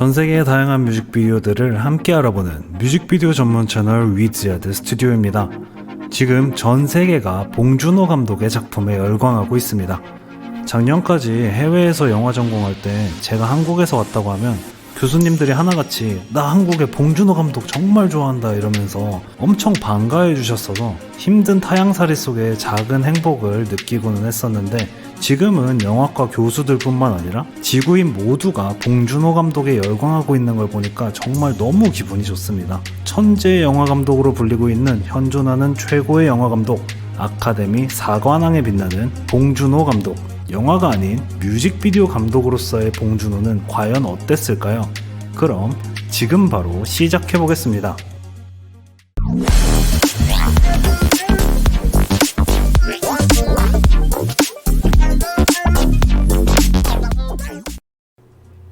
전세계의 다양한 뮤직비디오들을 함께 알아보는 뮤직비디오 전문 채널 위즈야드 스튜디오입니다. 지금 전세계가 봉준호 감독의 작품에 열광하고 있습니다. 작년까지 해외에서 영화 전공할 때 제가 한국에서 왔다고 하면 교수님들이 하나같이 나 한국의 봉준호 감독 정말 좋아한다 이러면서 엄청 반가워해 주셨어서 힘든 타향살이 속에 작은 행복을 느끼고는 했었는데, 지금은 영화과 교수들 뿐만 아니라 지구인 모두가 봉준호 감독에 열광하고 있는 걸 보니까 정말 너무 기분이 좋습니다. 천재 영화 감독으로 불리고 있는 현존하는 최고의 영화 감독, 아카데미 4관왕에 빛나는 봉준호 감독. 영화가 아닌 뮤직비디오 감독으로서의 봉준호는 과연 어땠을까요? 그럼 지금 바로 시작해보겠습니다.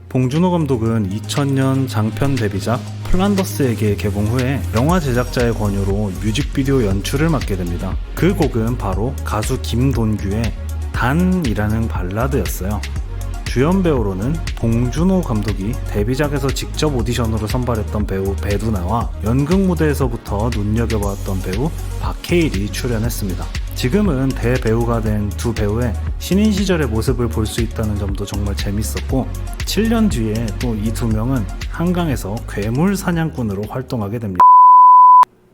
봉준호 감독은 2000년 장편 데뷔작 플란더스에게 개봉 후에 영화 제작자의 권유로 뮤직비디오 연출을 맡게 됩니다. 그 곡은 바로 가수 김돈규의 단이라는 발라드였어요. 주연 배우로는 봉준호 감독이 데뷔작에서 직접 오디션으로 선발했던 배우 배두나와 연극 무대에서부터 눈여겨봤던 배우 박해일이 출연했습니다. 지금은 대배우가 된 두 배우의 신인 시절의 모습을 볼 수 있다는 점도 정말 재밌었고, 7년 뒤에 또 이 두 명은 한강에서 괴물 사냥꾼으로 활동하게 됩니다.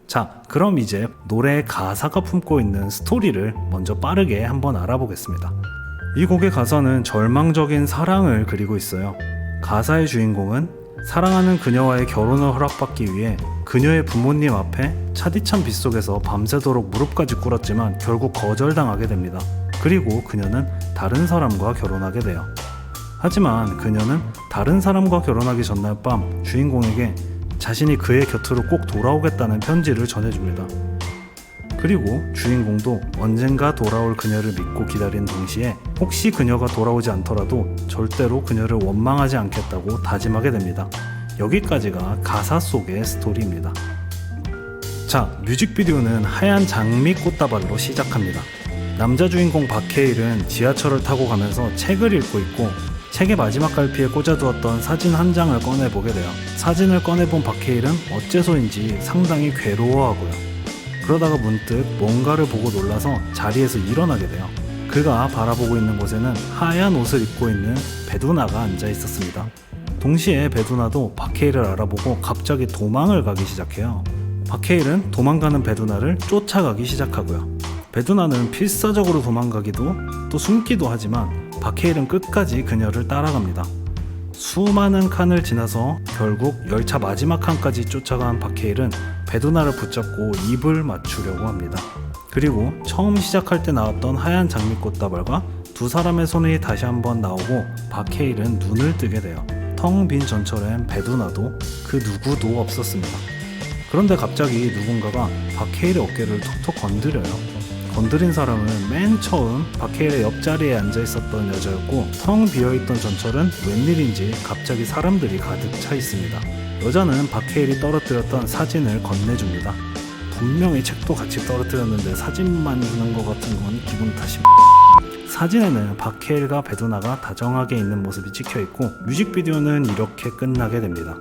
자, 그럼 이제 노래의 가사가 품고 있는 스토리를 먼저 빠르게 한번 알아보겠습니다. 이 곡의 가사는 절망적인 사랑을 그리고 있어요. 가사의 주인공은 사랑하는 그녀와의 결혼을 허락받기 위해 그녀의 부모님 앞에 차디찬 빗속에서 밤새도록 무릎까지 꿇었지만 결국 거절당하게 됩니다. 그리고 그녀는 다른 사람과 결혼하게 돼요. 하지만 그녀는 다른 사람과 결혼하기 전날 밤 주인공에게 자신이 그의 곁으로 꼭 돌아오겠다는 편지를 전해줍니다. 그리고 주인공도 언젠가 돌아올 그녀를 믿고 기다린 동시에 혹시 그녀가 돌아오지 않더라도 절대로 그녀를 원망하지 않겠다고 다짐하게 됩니다. 여기까지가 가사 속의 스토리입니다. 자, 뮤직비디오는 하얀 장미 꽃다발로 시작합니다. 남자 주인공 박해일은 지하철을 타고 가면서 책을 읽고 있고, 책의 마지막 갈피에 꽂아두었던 사진 한 장을 꺼내보게 돼요. 사진을 꺼내본 박해일은 어째서인지 상당히 괴로워하고요. 그러다가 문득 뭔가를 보고 놀라서 자리에서 일어나게 돼요. 그가 바라보고 있는 곳에는 하얀 옷을 입고 있는 배두나가 앉아 있었습니다. 동시에 배두나도 박해일을 알아보고 갑자기 도망을 가기 시작해요. 박해일은 도망가는 배두나를 쫓아가기 시작하고요. 배두나는 필사적으로 도망가기도 또 숨기도 하지만 박해일은 끝까지 그녀를 따라갑니다. 수많은 칸을 지나서 결국 열차 마지막 칸까지 쫓아간 박해일은 배두나를 붙잡고 입을 맞추려고 합니다. 그리고 처음 시작할 때 나왔던 하얀 장미꽃다발과 두 사람의 손이 다시 한번 나오고 박해일은 눈을 뜨게 돼요. 텅 빈 전철엔 배두나도 그 누구도 없었습니다. 그런데 갑자기 누군가가 박해일의 어깨를 톡톡 건드려요. 건드린 사람은 맨 처음 박해일의 옆자리에 앉아있었던 여자였고, 텅 비어있던 전철은 웬일인지 갑자기 사람들이 가득 차 있습니다. 여자는 박해일이 떨어뜨렸던 사진을 건네줍니다. 분명히 책도 같이 떨어뜨렸는데 사진만 주는 것 같은 건 기분 탓이. 사진에는 박해일과 배두나가 다정하게 있는 모습이 찍혀있고, 뮤직비디오는 이렇게 끝나게 됩니다.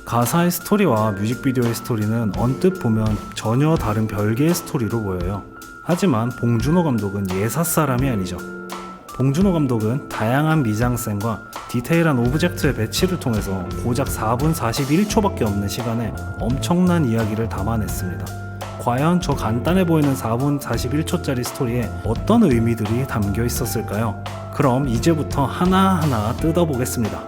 가사의 스토리와 뮤직비디오의 스토리는 언뜻 보면 전혀 다른 별개의 스토리로 보여요. 하지만 봉준호 감독은 예사 사람이 아니죠. 봉준호 감독은 다양한 미장센과 디테일한 오브젝트의 배치를 통해서 고작 4분 41초밖에 없는 시간에 엄청난 이야기를 담아냈습니다. 과연 저 간단해 보이는 4분 41초짜리 스토리에 어떤 의미들이 담겨 있었을까요? 그럼 이제부터 하나하나 뜯어보겠습니다.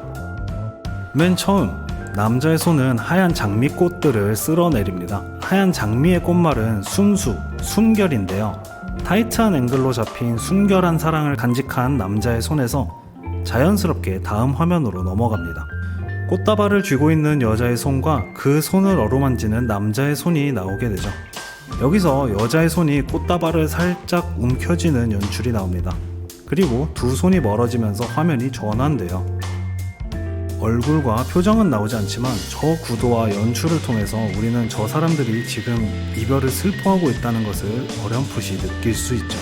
맨 처음, 남자의 손은 하얀 장미꽃들을 쓸어내립니다. 하얀 장미의 꽃말은 순수, 순결인데요. 타이트한 앵글로 잡힌 순결한 사랑을 간직한 남자의 손에서 자연스럽게 다음 화면으로 넘어갑니다. 꽃다발을 쥐고 있는 여자의 손과 그 손을 어루만지는 남자의 손이 나오게 되죠. 여기서 여자의 손이 꽃다발을 살짝 움켜쥐는 연출이 나옵니다. 그리고 두 손이 멀어지면서 화면이 전환돼요. 얼굴과 표정은 나오지 않지만 저 구도와 연출을 통해서 우리는 저 사람들이 지금 이별을 슬퍼하고 있다는 것을 어렴풋이 느낄 수 있죠.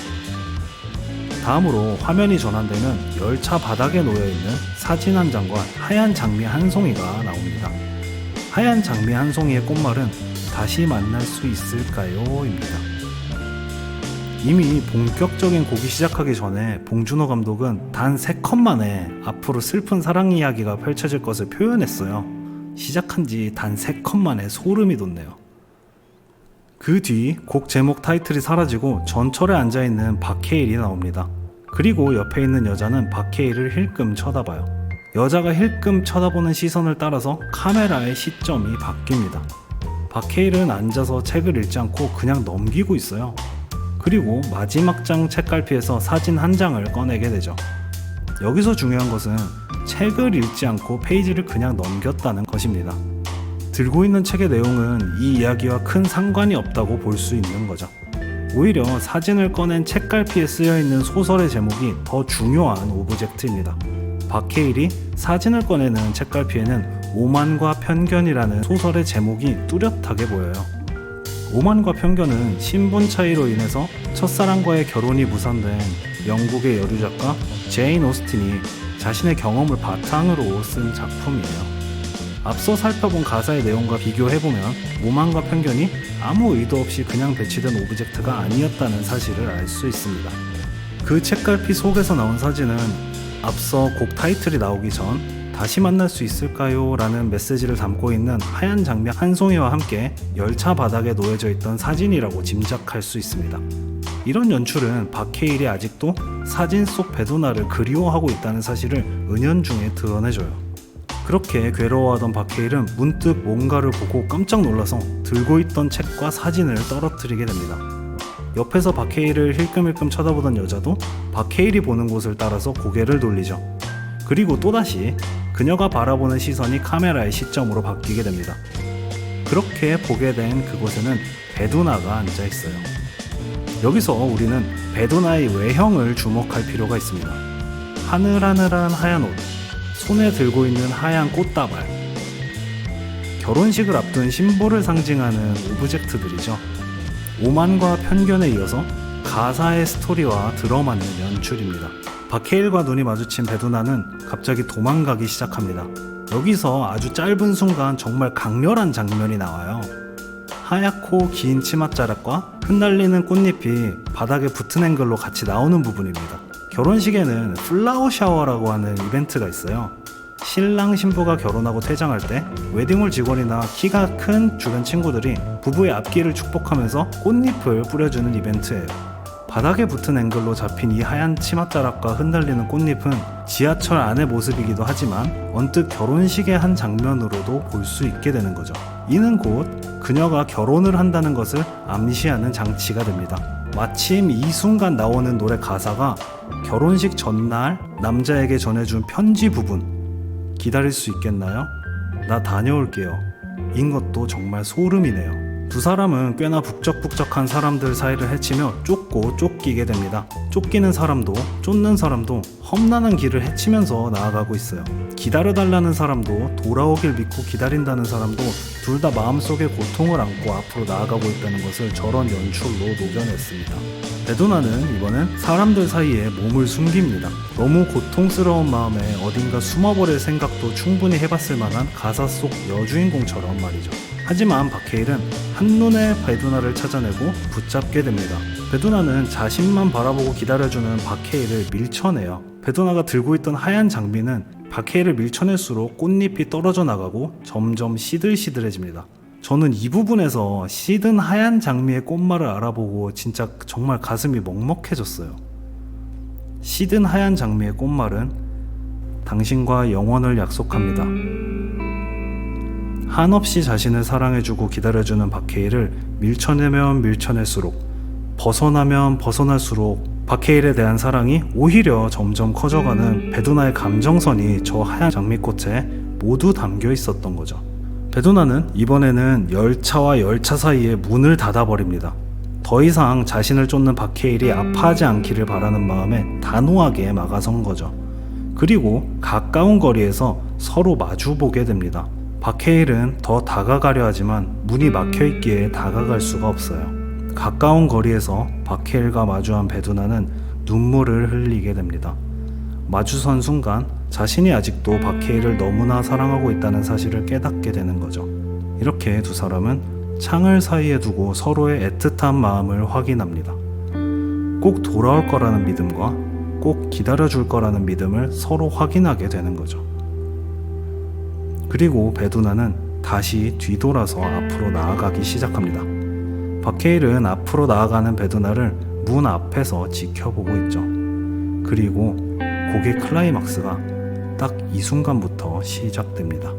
다음으로 화면이 전환되는 열차 바닥에 놓여있는 사진 한 장과 하얀 장미 한 송이가 나옵니다. 하얀 장미 한 송이의 꽃말은 다시 만날 수 있을까요? 입니다. 이미 본격적인 곡이 시작하기 전에 봉준호 감독은 단 3컷 만에 앞으로 슬픈 사랑 이야기가 펼쳐질 것을 표현했어요. 시작한 지 단 3컷 만에 소름이 돋네요. 그 뒤 곡 제목 타이틀이 사라지고 전철에 앉아있는 박해일이 나옵니다. 그리고 옆에 있는 여자는 박해일을 힐끔 쳐다봐요. 여자가 힐끔 쳐다보는 시선을 따라서 카메라의 시점이 바뀝니다. 박해일은 앉아서 책을 읽지 않고 그냥 넘기고 있어요. 그리고 마지막 장 책갈피에서 사진 한 장을 꺼내게 되죠. 여기서 중요한 것은 책을 읽지 않고 페이지를 그냥 넘겼다는 것입니다. 들고 있는 책의 내용은 이 이야기와 큰 상관이 없다고 볼 수 있는 거죠. 오히려 사진을 꺼낸 책갈피에 쓰여있는 소설의 제목이 더 중요한 오브젝트입니다. 박해일이 사진을 꺼내는 책갈피에는 오만과 편견이라는 소설의 제목이 뚜렷하게 보여요. 오만과 편견은 신분 차이로 인해서 첫사랑과의 결혼이 무산된 영국의 여류 작가 제인 오스틴이 자신의 경험을 바탕으로 쓴 작품이에요. 앞서 살펴본 가사의 내용과 비교해보면 오만과 편견이 아무 의도 없이 그냥 배치된 오브젝트가 아니었다는 사실을 알 수 있습니다. 그 책갈피 속에서 나온 사진은 앞서 곡 타이틀이 나오기 전 다시 만날 수 있을까요? 라는 메시지를 담고 있는 하얀 장미 한 송이와 함께 열차 바닥에 놓여져 있던 사진이라고 짐작할 수 있습니다. 이런 연출은 박해일이 아직도 사진 속 베두나를 그리워하고 있다는 사실을 은연중에 드러내줘요. 그렇게 괴로워하던 박해일은 문득 뭔가를 보고 깜짝 놀라서 들고 있던 책과 사진을 떨어뜨리게 됩니다. 옆에서 박해일을 힐끔힐끔 쳐다보던 여자도 박해일이 보는 곳을 따라서 고개를 돌리죠. 그리고 또다시 그녀가 바라보는 시선이 카메라의 시점으로 바뀌게 됩니다. 그렇게 보게 된 그곳에는 베두나가 앉아 있어요. 여기서 우리는 베두나의 외형을 주목할 필요가 있습니다. 하늘하늘한 하얀 옷, 손에 들고 있는 하얀 꽃다발. 결혼식을 앞둔 신부를 상징하는 오브젝트들이죠. 오만과 편견에 이어서 가사의 스토리와 들어맞는 연출입니다. 박해일과 눈이 마주친 베두나는 갑자기 도망가기 시작합니다. 여기서 아주 짧은 순간 정말 강렬한 장면이 나와요. 하얗고 긴 치맛자락과 흩날리는 꽃잎이 바닥에 붙은 앵글로 같이 나오는 부분입니다. 결혼식에는 플라워 샤워라고 하는 이벤트가 있어요. 신랑 신부가 결혼하고 퇴장할 때 웨딩홀 직원이나 키가 큰 주변 친구들이 부부의 앞길을 축복하면서 꽃잎을 뿌려주는 이벤트예요. 바닥에 붙은 앵글로 잡힌 이 하얀 치맛자락과 흩날리는 꽃잎은 지하철 안의 모습이기도 하지만 언뜻 결혼식의 한 장면으로도 볼 수 있게 되는 거죠. 이는 곧 그녀가 결혼을 한다는 것을 암시하는 장치가 됩니다. 마침 이 순간 나오는 노래 가사가 결혼식 전날 남자에게 전해준 편지 부분, 기다릴 수 있겠나요? 나 다녀올게요. 인 것도 정말 소름이네요. 두 사람은 꽤나 북적북적한 사람들 사이를 헤치며 쫓고 쫓기게 됩니다. 쫓기는 사람도 쫓는 사람도 험난한 길을 헤치면서 나아가고 있어요. 기다려달라는 사람도 돌아오길 믿고 기다린다는 사람도 둘 다 마음속에 고통을 안고 앞으로 나아가고 있다는 것을 저런 연출로 녹여냈습니다. 베두나는 이번엔 사람들 사이에 몸을 숨깁니다. 너무 고통스러운 마음에 어딘가 숨어버릴 생각도 충분히 해봤을 만한 가사 속 여주인공처럼 말이죠. 하지만 박해일은 한눈에 베두나를 찾아내고 붙잡게 됩니다. 베두나는 자신만 바라보고 기다려주는 박해일을 밀쳐내요. 베두나가 들고 있던 하얀 장미는 박해일을 밀쳐낼수록 꽃잎이 떨어져 나가고 점점 시들시들해집니다. 저는 이 부분에서 시든 하얀 장미의 꽃말을 알아보고 진짜 정말 가슴이 먹먹해졌어요. 시든 하얀 장미의 꽃말은 당신과 영원을 약속합니다. 한없이 자신을 사랑해주고 기다려주는 박해일을 밀쳐내면 밀쳐낼수록, 벗어나면 벗어날수록 박해일에 대한 사랑이 오히려 점점 커져가는 베두나의 감정선이 저 하얀 장미꽃에 모두 담겨 있었던 거죠. 베두나는 이번에는 열차와 열차 사이에 문을 닫아버립니다. 더 이상 자신을 쫓는 박해일이 아파하지 않기를 바라는 마음에 단호하게 막아선 거죠. 그리고 가까운 거리에서 서로 마주보게 됩니다. 박해일은 더 다가가려 하지만 문이 막혀있기에 다가갈 수가 없어요. 가까운 거리에서 박해일과 마주한 베두나는 눈물을 흘리게 됩니다. 마주선 순간 자신이 아직도 박해일을 너무나 사랑하고 있다는 사실을 깨닫게 되는 거죠. 이렇게 두 사람은 창을 사이에 두고 서로의 애틋한 마음을 확인합니다. 꼭 돌아올 거라는 믿음과 꼭 기다려줄 거라는 믿음을 서로 확인하게 되는 거죠. 그리고 베두나는 다시 뒤돌아서 앞으로 나아가기 시작합니다. 박해일은 앞으로 나아가는 베두나를 문 앞에서 지켜보고 있죠. 그리고 곡의 클라이막스가 딱 이 순간부터 시작됩니다.